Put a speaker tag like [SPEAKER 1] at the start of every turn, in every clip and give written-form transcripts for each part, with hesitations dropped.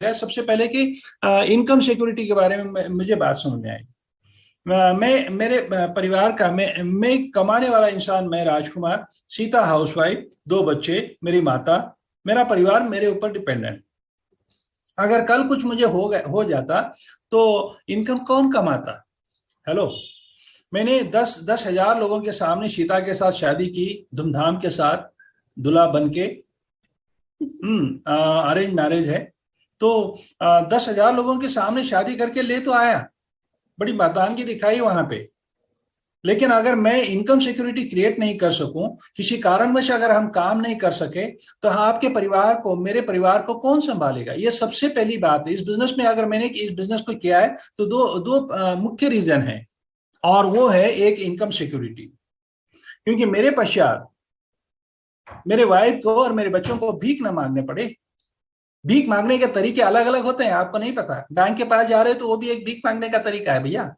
[SPEAKER 1] सबसे पहले कि इनकम सिक्योरिटी के बारे में मुझे बात समझ में आई। मैं मेरे परिवार का मैं कमाने वाला इंसान, मैं राजकुमार, सीता हाउसवाइफ, 2 बच्चे, मेरी माता, मेरा परिवार मेरे ऊपर डिपेंडेंट। अगर कल कुछ मुझे हो जाता तो इनकम कौन कमाता? हेलो। मैंने 10,000 लोगों के सामने सीता के साथ शादी की, धूमधाम के साथ, दूल्हा बन के। अरेंज मैरिज है। तो 10,000 लोगों के सामने शादी करके ले तो आया, बड़ी मर्दानगी दिखाई वहां पे। लेकिन अगर मैं इनकम सिक्योरिटी क्रिएट नहीं कर सकूं, किसी कारणवश अगर हम काम नहीं कर सके, तो आपके परिवार को, मेरे परिवार को कौन संभालेगा? ये सबसे पहली बात है। इस बिजनेस में अगर मैंने इस बिजनेस को किया है तो दो दो मुख्य रीजन है, और वो है एक इनकम सिक्योरिटी। क्योंकि मेरे पश्चात मेरे वाइफ को और मेरे बच्चों को भीख न मांगने पड़े। भीख मांगने के तरीके अलग अलग होते हैं, आपको नहीं पता। बैंक के पास जा रहे हो तो वो भी एक भीख मांगने का तरीका है भैया।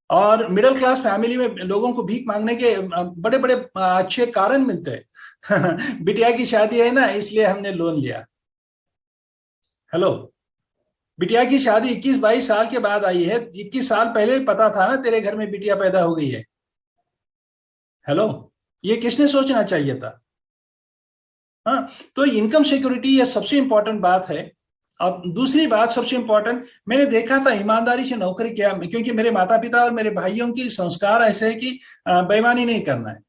[SPEAKER 1] और मिडिल क्लास फैमिली में लोगों को भीख मांगने के बड़े बड़े अच्छे कारण मिलते हैं। बिटिया की शादी है ना, इसलिए हमने लोन लिया। हेलो। बिटिया की शादी 21-22 साल के बाद आई है, 21 साल पहले पता था ना तेरे घर में बिटिया पैदा हो गई है। हेलो। ये किसने सोचना चाहिए था? हाँ। तो इनकम सिक्योरिटी ये सबसे इंपॉर्टेंट बात है। अब दूसरी बात सबसे इंपॉर्टेंट, मैंने देखा था ईमानदारी से नौकरी किया, क्योंकि मेरे माता पिता और मेरे भाइयों की संस्कार ऐसे है कि बेईमानी नहीं करना है,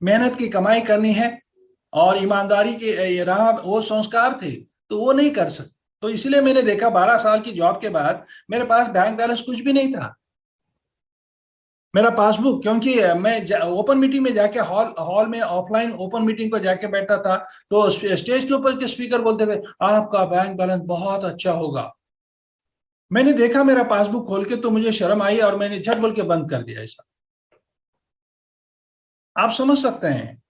[SPEAKER 1] मेहनत की कमाई करनी है, और ईमानदारी के राह वो संस्कार थे, तो वो नहीं कर सकते। तो इसलिए मैंने देखा 12 साल की जॉब के बाद मेरे पास बैंक बैलेंस कुछ भी नहीं था। मेरा पासबुक, क्योंकि मैं ओपन मीटिंग में जाके हॉल हॉल में ऑफलाइन ओपन मीटिंग को जाके बैठा था, तो स्टेज के ऊपर के स्पीकर बोलते थे आपका बैंक बैलेंस बहुत अच्छा होगा। मैंने देखा मेरा पासबुक खोल के तो मुझे शर्म आई, और मैंने झट बोल के बंद कर दिया। ऐसा आप समझ सकते हैं।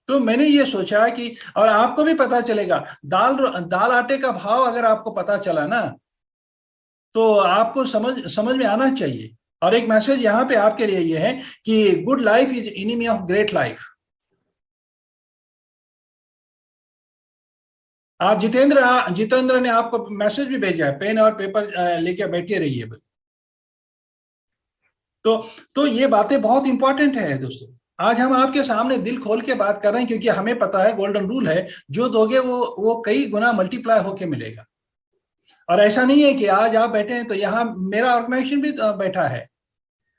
[SPEAKER 1] तो मैंने ये सोचा कि, और आपको भी पता चलेगा, दाल दाल आटे का भाव अगर आपको पता चला ना, तो आपको समझ समझ में आना चाहिए। और एक मैसेज यहाँ पे आपके लिए ये है कि good life is enemy of great life. आज जितेंद्र ने आपको मैसेज भी भेजा है, पेन और पेपर लेके बैठे रहिए। तो तो ये बातें बहुत इंपॉर्टेंट है दोस्तों। आज हम आपके सामने दिल खोल के बात कर रहे हैं, क्योंकि हमें पता है गोल्डन रूल है, जो दोगे वो कई गुना मल्टीप्लाई होके मिलेगा। और ऐसा नहीं है कि आज आप बैठे हैं तो यहाँ मेरा ऑर्गेनाइजेशन भी बैठा है।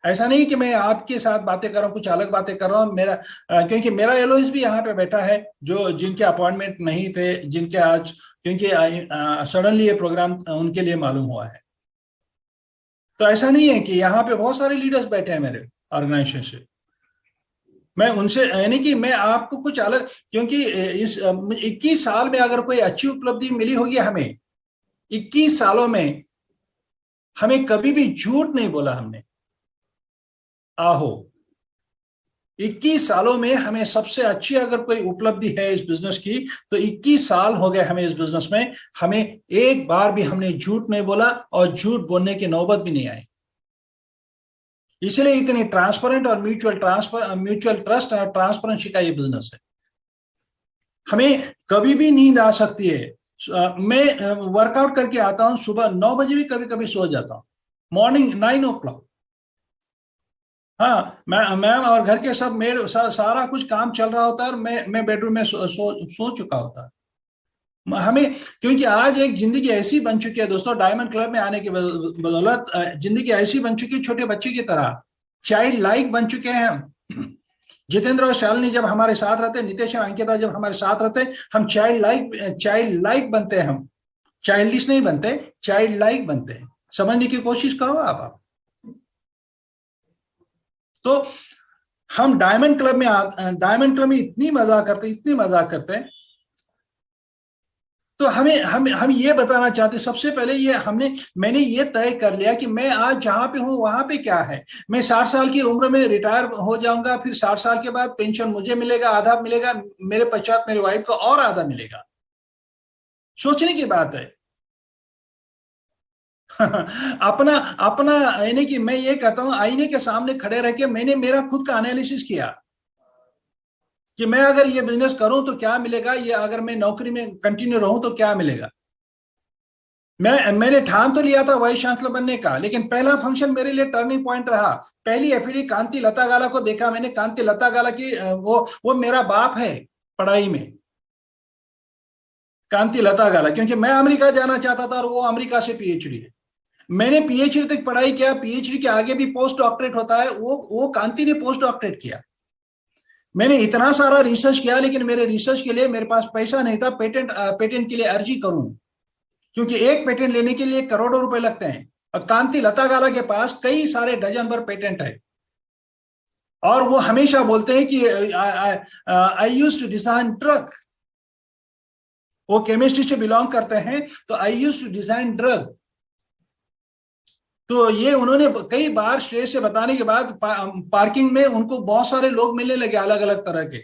[SPEAKER 1] ऐसा नहीं कि मैं आपके साथ बातें कर रहा हूँ, कुछ अलग बातें कर रहा हूँ। क्योंकि मेरा एलोइस भी यहाँ पे बैठा है, जो जिनके अपॉइंटमेंट नहीं थे, जिनके आज, क्योंकि सडनली ये प्रोग्राम उनके लिए मालूम हुआ है। तो ऐसा नहीं है कि यहाँ पे बहुत सारे लीडर्स बैठे हैं मेरे ऑर्गेनाइजेशन से। मैं उनसे, यानी कि मैं आपको कुछ अलग, क्योंकि इस 21 साल में अगर कोई अच्छी उपलब्धि मिली होगी हमें, 21 सालों में हमें कभी भी झूठ नहीं बोला हमने। आहो, 21 सालों में हमें सबसे अच्छी अगर कोई उपलब्धि है इस बिजनेस की, तो 21 साल हो गए हमें इस बिजनेस में, हमें एक बार भी हमने झूठ नहीं बोला, और झूठ बोलने की नौबत भी नहीं आई। इसलिए इतनी ट्रांसपेरेंट और म्यूचुअल ट्रस्ट और ट्रांसपेरेंसी का ये बिजनेस है। हमें कभी भी नींद आ सकती है। मैं वर्कआउट करके आता हूं, सुबह 9 बजे भी कभी कभी सो जाता हूं, मॉर्निंग 9 o'clock। हाँ, मैम और घर के सब मेड सारा कुछ काम चल रहा होता है, और मैं बेडरूम में सो चुका होता है। हमें, क्योंकि आज एक जिंदगी ऐसी बन चुकी है दोस्तों, डायमंड क्लब में आने की बदौलत जिंदगी ऐसी बन चुकी है, छोटे बच्चे की तरह चाइल्ड लाइक बन चुके हैं हम। जितेंद्र और शालिनी जब हमारे साथ रहते, नितेश और अंकिता जब हमारे साथ रहते, हम चाइल्ड लाइक बनते हैं। हम चाइल्डिश नहीं बनते, चाइल्ड लाइक बनते हैं। समझने की कोशिश करो आप। तो हम डायमंड क्लब में इतनी मजा करते, इतनी मजा करते हैं। तो हम ये बताना चाहते, सबसे पहले मैंने ये तय कर लिया कि मैं आज जहां पे हूं वहां पे क्या है। मैं 60 साल की उम्र में रिटायर हो जाऊंगा, फिर 60 साल के बाद पेंशन मुझे मिलेगा, आधा मिलेगा, मेरे पश्चात मेरे वाइफ को और आधा मिलेगा। सोचने की बात है। अपना अपना यानी कि मैं ये कहता हूं, आईने के सामने खड़े रह के मैंने मेरा खुद का एनालिसिस किया कि मैं अगर ये बिजनेस करूं तो क्या मिलेगा, ये अगर मैं नौकरी में कंटिन्यू रहूं तो क्या मिलेगा। मैंने ठान तो लिया था वाइस चांसलर बनने का, लेकिन पहला फंक्शन मेरे लिए टर्निंग पॉइंट रहा। पहली एफडी कांति लता गाला को देखा मैंने। कांति लता गाला की वो मेरा बाप है पढ़ाई में, कांति लता गाला, क्योंकि मैं अमेरिका जाना चाहता था और वो अमेरिका से पीएचडी है। मैंने पीएचडी तक पढ़ाई किया, पीएचडी के आगे भी पोस्ट डॉक्टरेट होता है, वो कांति ने पोस्ट डॉक्टरेट किया। मैंने इतना सारा रिसर्च किया, लेकिन मेरे रिसर्च के लिए मेरे पास पैसा नहीं था पेटेंट के लिए अर्जी करूं, क्योंकि एक पेटेंट लेने के लिए करोड़ों रुपए लगते हैं। और कांति लता गाला के पास कई सारे डजन भर पेटेंट है, और वो हमेशा बोलते हैं कि I used to design drug. वो केमिस्ट्री से बिलोंग करते हैं, तो I used to design drug. तो ये उन्होंने कई बार स्टेज से बताने के बाद पार्किंग में उनको बहुत सारे लोग मिलने लगे अलग अलग तरह के,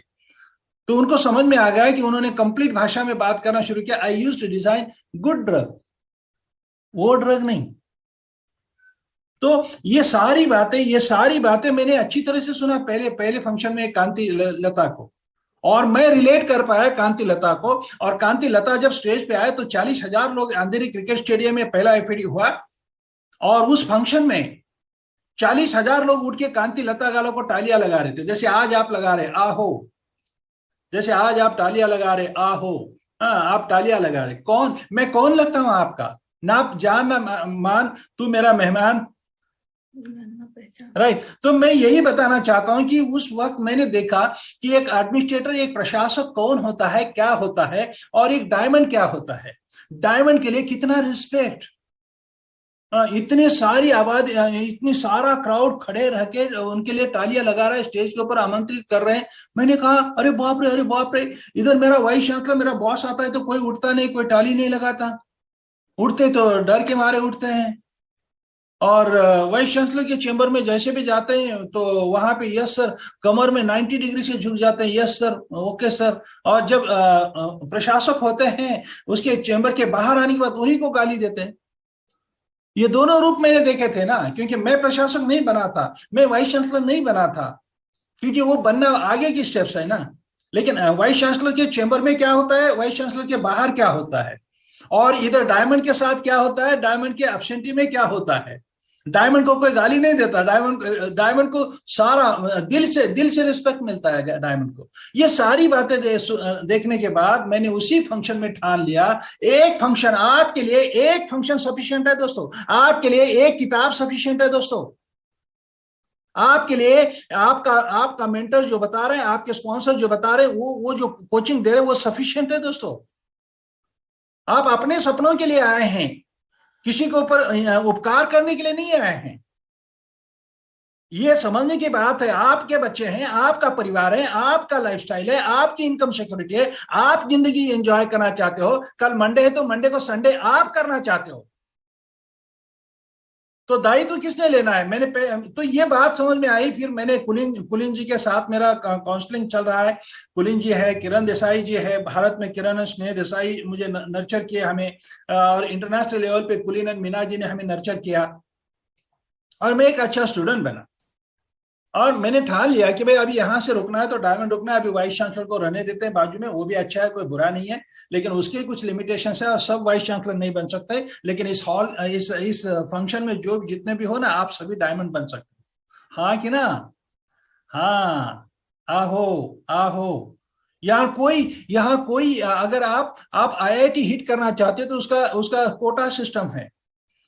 [SPEAKER 1] तो उनको समझ में आ गया कि उन्होंने कंप्लीट भाषा में बात करना शुरू किया। I used to design good drug, वो ड्रग नहीं। तो ये सारी बातें मैंने अच्छी तरह से सुना पहले फंक्शन में कांति लता को, और मैं रिलेट कर पाया कांति लता को। और कांति लता जब स्टेज पे आए तो 40,000 लोग अंधेरी क्रिकेट स्टेडियम में पहला एफडी हुआ, और उस फंक्शन में 40,000 लोग उठ के कांति लता गाला को तालियां लगा रहे थे, जैसे आज आप लगा रहे आहो, जैसे आज आप तालियां लगा रहे आहो। हाँ, आप तालियां लगा रहे। मैं कौन लगता हूं आपका? ना जान ना मान, तू मेरा मेहमान, राइट। तो मैं यही बताना चाहता हूं कि उस वक्त मैंने देखा कि एक एडमिनिस्ट्रेटर, एक प्रशासक कौन होता है, क्या होता है, और एक डायमंड क्या होता है। डायमंड के लिए कितना रिस्पेक्ट, इतने सारी आबादी, इतनी सारा क्राउड खड़े रह के उनके लिए तालियां लगा रहा है, स्टेज के ऊपर आमंत्रित कर रहे हैं। मैंने कहा अरे बाप रे, अरे बाप रे, इधर मेरा वाइस चांसलर, मेरा बॉस आता है तो कोई उठता नहीं, कोई ताली नहीं लगाता। उठते तो डर के मारे उठते हैं। और वाइस चांसलर के चेंबर में जैसे भी जाते हैं तो वहां पे यस सर, कमर में 90 डिग्री से झुक जाते हैं, यस सर, ओके सर। और जब प्रशासक होते हैं उसके चेंबर के बाहर आने के बाद उन्हीं को गाली देते हैं। ये दोनों रूप मैंने देखे थे ना, क्योंकि मैं प्रशासक नहीं बना था, मैं वाइस चांसलर नहीं बना था, क्योंकि वो बनना आगे की स्टेप्स है ना। लेकिन वाइस चांसलर के चेंबर में क्या होता है, वाइस चांसलर के बाहर क्या होता है, और इधर डायमंड के साथ क्या होता है, डायमंड के एब्सेंटी में क्या होता है। डायमंड को कोई गाली नहीं देता, डायमंड को सारा दिल से रिस्पेक्ट मिलता है डायमंड को। ये सारी बातें देखने के बाद मैंने उसी फंक्शन में ठान लिया, एक फंक्शन आपके लिए, एक फंक्शन सफिशिएंट है दोस्तों, आपके लिए एक किताब सफिशिएंट है दोस्तों, आपके लिए आपका मेंटर जो बता रहे हैं, आपके स्पॉन्सर जो बता रहे हैं, वो जो कोचिंग दे रहे हैं वो सफिशिएंट है दोस्तों। आप अपने सपनों के लिए आए हैं, किसी के ऊपर उपकार करने के लिए नहीं आए हैं। ये समझने की बात है, आपके बच्चे हैं, आपका परिवार है, आपका लाइफस्टाइल है, आपकी इनकम सिक्योरिटी है, आप जिंदगी एंजॉय करना चाहते हो। कल मंडे है तो मंडे को संडे आप करना चाहते हो, तो दायित्व किसने लेना है। तो ये बात समझ में आई। फिर मैंने कुलीन जी के साथ मेरा काउंसलिंग चल रहा है। कुलीन जी है, किरण देसाई जी है, भारत में किरण स्नेह देसाई मुझे नर्चर किए हमें, और इंटरनेशनल लेवल पे कुलीन एंड मीना जी ने हमें नर्चर किया, और मैं एक अच्छा स्टूडेंट बना। और मैंने ठान लिया कि भाई अभी यहाँ से रुकना है तो डायमंड रुकना है, अभी वाइस चांसलर को रहने देते हैं बाजू में, वो भी अच्छा है, कोई बुरा नहीं है, लेकिन उसके कुछ लिमिटेशन है और सब वाइस चांसलर नहीं बन सकते। लेकिन इस फंक्शन में जो जितने भी हो ना, आप सभी डायमंड बन सकते हैं। हाँ कि ना? हाँ, आहो आहो। यहाँ कोई अगर आप आईआईटी हिट करना चाहते हो तो उसका कोटा सिस्टम है।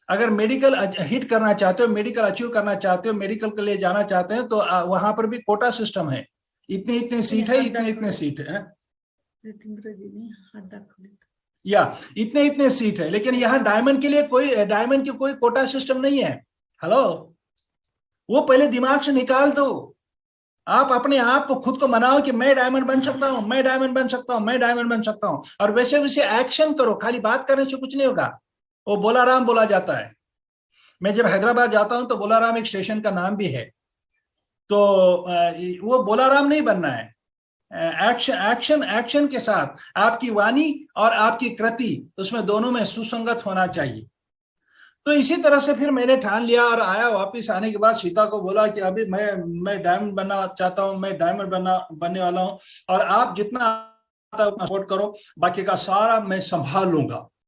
[SPEAKER 1] अगर मेडिकल हिट करना चाहते हो, मेडिकल अचीव करना चाहते हो, मेडिकल के लिए जाना चाहते हैं, तो वहां पर भी कोटा सिस्टम है। इतने सीट है, इतने सीट है, या इतने सीट है। लेकिन यहाँ डायमंड के लिए कोई कोटा सिस्टम नहीं है। हेलो, वो पहले दिमाग से निकाल दो। आप अपने आप को खुद को मनाओ कि मैं डायमंड बन सकता हूं, मैं डायमंड बन सकता हूं, मैं डायमंड बन सकता हूं, और वैसे एक्शन करो। खाली बात करने से कुछ नहीं होगा। वो बोलाराम बोला जाता है। मैं जब हैदराबाद जाता हूं तो बोलाराम एक स्टेशन का नाम भी है। तो वो बोलाराम नहीं बनना है, एक्शन के साथ आपकी वाणी और आपकी कृति, उसमें दोनों में सुसंगत होना चाहिए। तो इसी तरह से फिर मैंने ठान लिया और आया। वापिस आने के बाद सीता को बोला कि अभी मैं डायमंड बनना चाहता हूँ, मैं डायमंड बनने वाला हूँ, और आप जितना सपोर्ट करो, बाकी का सारा मैं संभाल लूंगा।